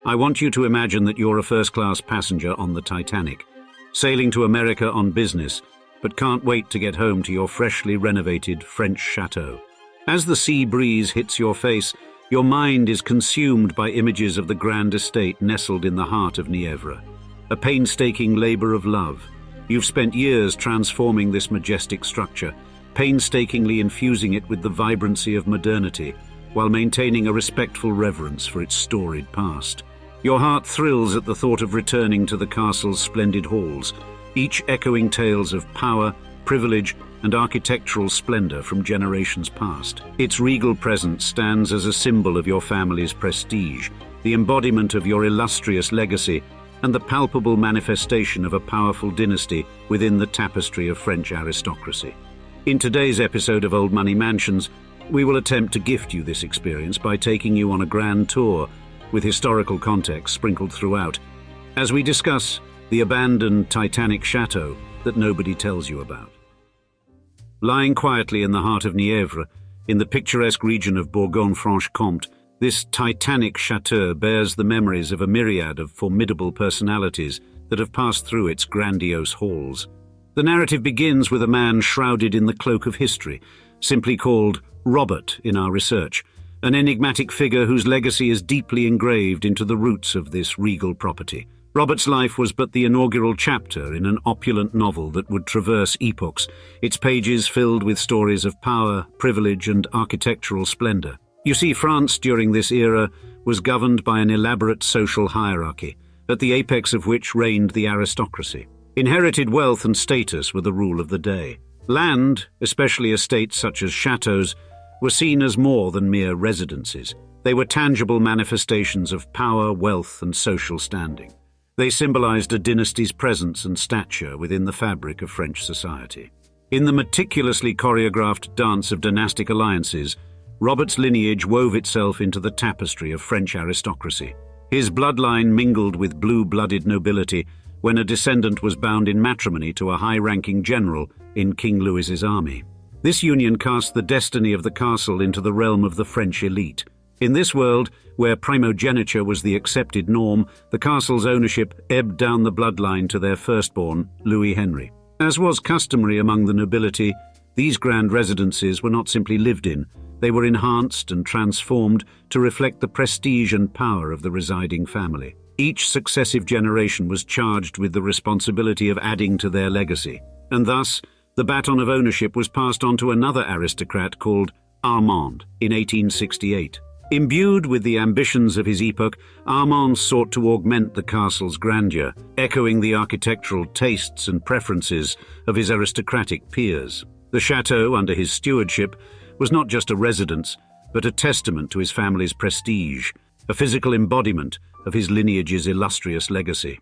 I want you to imagine that you're a first-class passenger on the Titanic, sailing to America on business, but can't wait to get home to your freshly renovated French Chateau. As the sea breeze hits your face, your mind is consumed by images of the grand estate nestled in the heart of Nievre, a painstaking labor of love. You've spent years transforming this majestic structure, painstakingly infusing it with the vibrancy of modernity, while maintaining a respectful reverence for its storied past. Your heart thrills at the thought of returning to the castle's splendid halls, each echoing tales of power, privilege, and architectural splendor from generations past. Its regal presence stands as a symbol of your family's prestige, the embodiment of your illustrious legacy, and the palpable manifestation of a powerful dynasty within the tapestry of French aristocracy. In today's episode of Old Money Mansions, we will attempt to gift you this experience by taking you on a grand tour with historical context sprinkled throughout, as we discuss the abandoned Titanic chateau that nobody tells you about. Lying quietly in the heart of Nievre, in the picturesque region of Bourgogne-Franche-Comté, this Titanic chateau bears the memories of a myriad of formidable personalities that have passed through its grandiose halls. The narrative begins with a man shrouded in the cloak of history, simply called Robert in our research, an enigmatic figure whose legacy is deeply engraved into the roots of this regal property. Robert's life was but the inaugural chapter in an opulent novel that would traverse epochs, its pages filled with stories of power, privilege, and architectural splendor. You see, France during this era was governed by an elaborate social hierarchy, at the apex of which reigned the aristocracy. Inherited wealth and status were the rule of the day. Land, especially estates such as chateaux, were seen as more than mere residences. They were tangible manifestations of power, wealth, and social standing. They symbolized a dynasty's presence and stature within the fabric of French society. In the meticulously choreographed dance of dynastic alliances, Robert's lineage wove itself into the tapestry of French aristocracy. His bloodline mingled with blue-blooded nobility when a descendant was bound in matrimony to a high-ranking general in King Louis's army. This union cast the destiny of the castle into the realm of the French elite. In this world, where primogeniture was the accepted norm, the castle's ownership ebbed down the bloodline to their firstborn, Louis Henry. As was customary among the nobility, these grand residences were not simply lived in, they were enhanced and transformed to reflect the prestige and power of the residing family. Each successive generation was charged with the responsibility of adding to their legacy, and thus, the baton of ownership was passed on to another aristocrat called Armand in 1868. Imbued with the ambitions of his epoch, Armand sought to augment the castle's grandeur, echoing the architectural tastes and preferences of his aristocratic peers. The chateau, under his stewardship, was not just a residence, but a testament to his family's prestige, a physical embodiment of his lineage's illustrious legacy.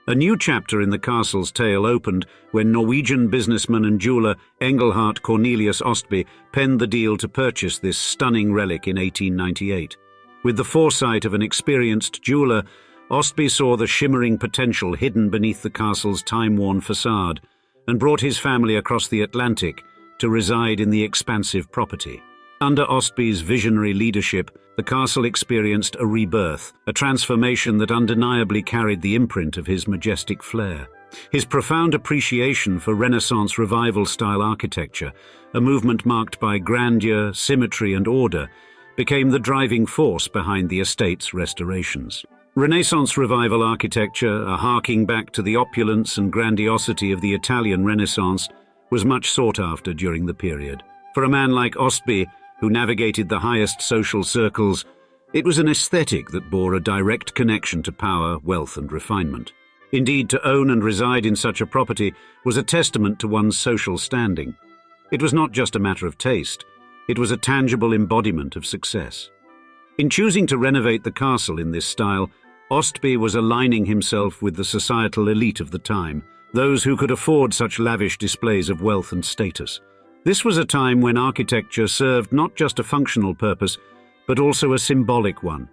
A new chapter in the castle's tale opened when Norwegian businessman and jeweler Engelhard Cornelius Østby penned the deal to purchase this stunning relic in 1898. With the foresight of an experienced jeweler, Østby saw the shimmering potential hidden beneath the castle's time-worn facade and brought his family across the Atlantic to reside in the expansive property. Under Østby's visionary leadership, the castle experienced a rebirth, a transformation that undeniably carried the imprint of his majestic flair. His profound appreciation for Renaissance Revival-style architecture, a movement marked by grandeur, symmetry, and order, became the driving force behind the estate's restorations. Renaissance Revival architecture, a harking back to the opulence and grandiosity of the Italian Renaissance, was much sought after during the period. For a man like Østby, who navigated the highest social circles, it was an aesthetic that bore a direct connection to power, wealth, and refinement. Indeed, to own and reside in such a property was a testament to one's social standing. It was not just a matter of taste, it was a tangible embodiment of success. In choosing to renovate the castle in this style, Østby was aligning himself with the societal elite of the time, those who could afford such lavish displays of wealth and status. This was a time when architecture served not just a functional purpose, but also a symbolic one.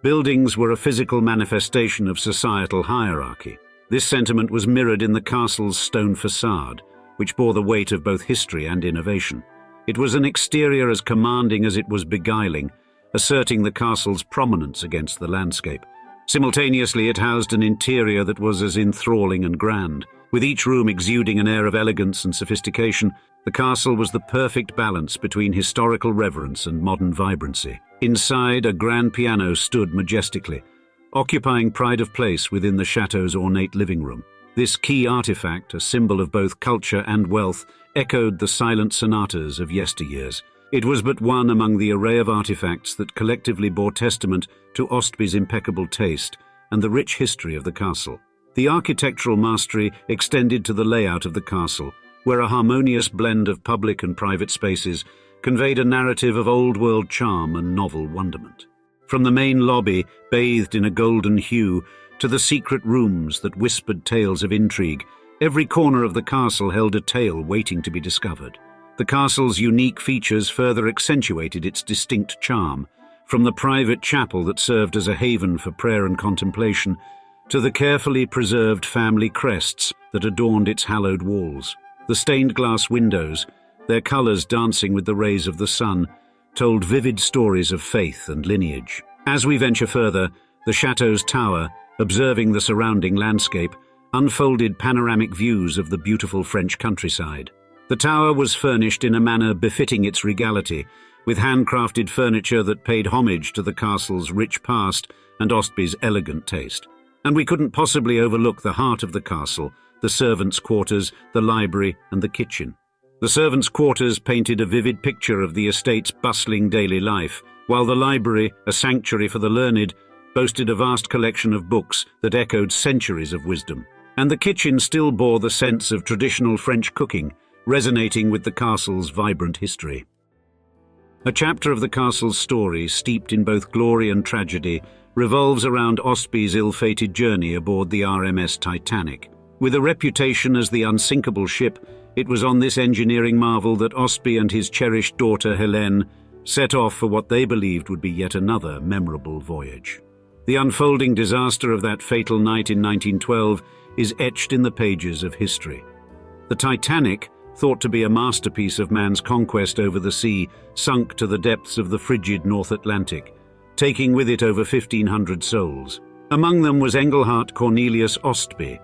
Buildings were a physical manifestation of societal hierarchy. This sentiment was mirrored in the castle's stone facade, which bore the weight of both history and innovation. It was an exterior as commanding as it was beguiling, asserting the castle's prominence against the landscape. Simultaneously, it housed an interior that was as enthralling and grand. With each room exuding an air of elegance and sophistication, the castle was the perfect balance between historical reverence and modern vibrancy. Inside, a grand piano stood majestically, occupying pride of place within the chateau's ornate living room. This key artifact, a symbol of both culture and wealth, echoed the silent sonatas of yesteryears. It was but one among the array of artifacts that collectively bore testament to Østby's impeccable taste and the rich history of the castle. The architectural mastery extended to the layout of the castle, where a harmonious blend of public and private spaces conveyed a narrative of old-world charm and novel wonderment. From the main lobby, bathed in a golden hue, to the secret rooms that whispered tales of intrigue, every corner of the castle held a tale waiting to be discovered. The castle's unique features further accentuated its distinct charm, from the private chapel that served as a haven for prayer and contemplation, to the carefully preserved family crests that adorned its hallowed walls. The stained glass windows, their colours dancing with the rays of the sun, told vivid stories of faith and lineage. As we venture further, the chateau's tower, observing the surrounding landscape, unfolded panoramic views of the beautiful French countryside. The tower was furnished in a manner befitting its regality, with handcrafted furniture that paid homage to the castle's rich past and Østby's elegant taste. And we couldn't possibly overlook the heart of the castle, the servants' quarters, the library, and the kitchen. The servants' quarters painted a vivid picture of the estate's bustling daily life, while the library, a sanctuary for the learned, boasted a vast collection of books that echoed centuries of wisdom. And the kitchen still bore the sense of traditional French cooking, resonating with the castle's vibrant history. A chapter of the castle's story, steeped in both glory and tragedy, revolves around Østby's ill-fated journey aboard the RMS Titanic. With a reputation as the unsinkable ship, it was on this engineering marvel that Østby and his cherished daughter Helene set off for what they believed would be yet another memorable voyage. The unfolding disaster of that fatal night in 1912 is etched in the pages of history. The Titanic, thought to be a masterpiece of man's conquest over the sea, sunk to the depths of the frigid North Atlantic, taking with it over 1,500 souls. Among them was Engelhard Cornelius Østby,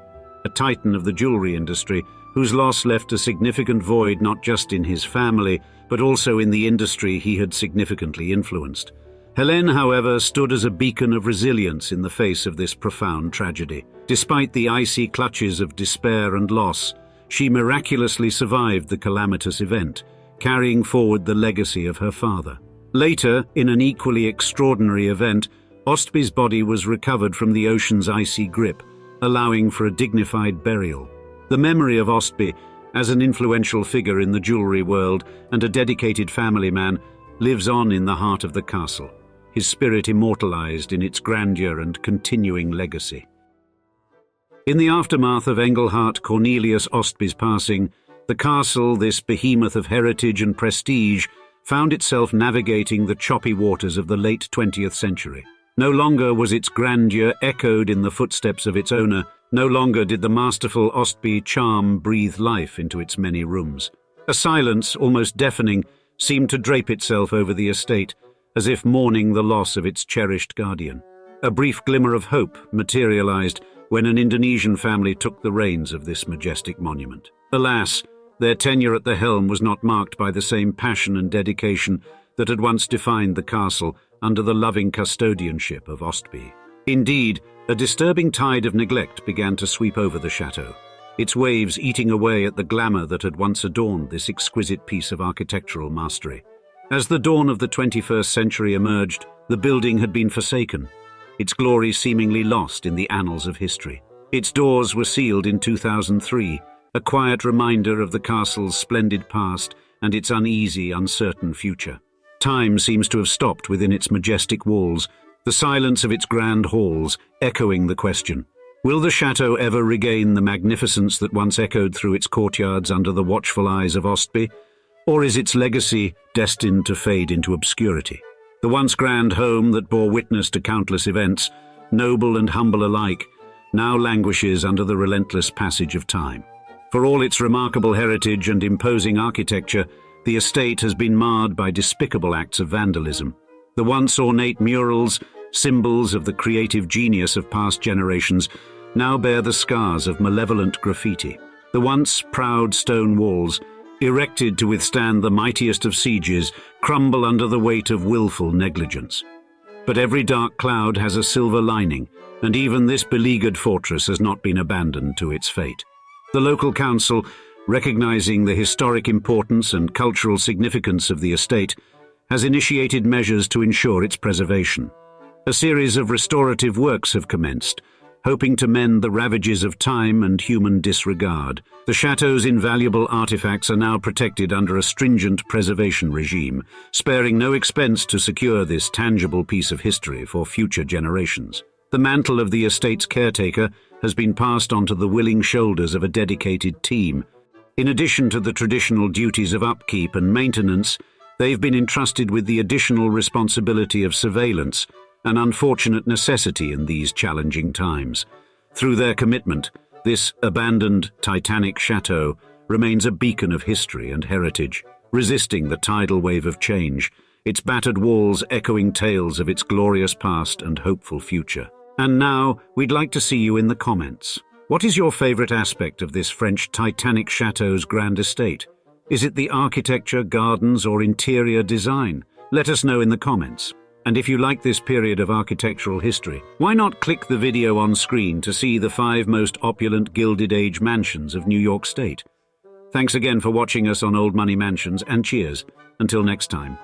a titan of the jewelry industry, whose loss left a significant void not just in his family, but also in the industry he had significantly influenced. Helene, however, stood as a beacon of resilience in the face of this profound tragedy. Despite the icy clutches of despair and loss, she miraculously survived the calamitous event, carrying forward the legacy of her father. Later, in an equally extraordinary event, Østby's body was recovered from the ocean's icy grip, allowing for a dignified burial. The memory of Østby, as an influential figure in the jewelry world and a dedicated family man, lives on in the heart of the castle, his spirit immortalized in its grandeur and continuing legacy. In the aftermath of Engelhard Cornelius Østby's passing, the castle, this behemoth of heritage and prestige, found itself navigating the choppy waters of the late 20th century. No longer was its grandeur echoed in the footsteps of its owner. No longer did the masterful Østby charm breathe life into its many rooms. A silence, almost deafening, seemed to drape itself over the estate, as if mourning the loss of its cherished guardian. A brief glimmer of hope materialized when an Indonesian family took the reins of this majestic monument. Alas, their tenure at the helm was not marked by the same passion and dedication that had once defined the castle under the loving custodianship of Østby. Indeed, a disturbing tide of neglect began to sweep over the chateau, its waves eating away at the glamour that had once adorned this exquisite piece of architectural mastery. As the dawn of the 21st century emerged, the building had been forsaken, its glory seemingly lost in the annals of history. Its doors were sealed in 2003, a quiet reminder of the castle's splendid past and its uneasy, uncertain future. Time seems to have stopped within its majestic walls, the silence of its grand halls echoing the question: will the chateau ever regain the magnificence that once echoed through its courtyards under the watchful eyes of Østby, or is its legacy destined to fade into obscurity? The once grand home that bore witness to countless events, noble and humble alike, now languishes under the relentless passage of time. For all its remarkable heritage and imposing architecture, the estate has been marred by despicable acts of vandalism. The once ornate murals, symbols of the creative genius of past generations, now bear the scars of malevolent graffiti. The once proud stone walls, erected to withstand the mightiest of sieges, crumble under the weight of willful negligence. But every dark cloud has a silver lining, and even this beleaguered fortress has not been abandoned to its fate. The local council, recognizing the historic importance and cultural significance of the estate, has initiated measures to ensure its preservation. A series of restorative works have commenced, hoping to mend the ravages of time and human disregard. The chateau's invaluable artifacts are now protected under a stringent preservation regime, sparing no expense to secure this tangible piece of history for future generations. The mantle of the estate's caretaker has been passed onto the willing shoulders of a dedicated team. In addition to the traditional duties of upkeep and maintenance, they've been entrusted with the additional responsibility of surveillance, an unfortunate necessity in these challenging times. Through their commitment, this abandoned Titanic chateau remains a beacon of history and heritage, resisting the tidal wave of change, its battered walls echoing tales of its glorious past and hopeful future. And now, we'd like to see you in the comments. What is your favorite aspect of this French Titanic chateau's grand estate? Is it the architecture, gardens, or interior design? Let us know in the comments. And if you like this period of architectural history, why not click the video on screen to see the 5 most opulent Gilded Age mansions of New York State? Thanks again for watching us on Old Money Mansions, and cheers. Until next time.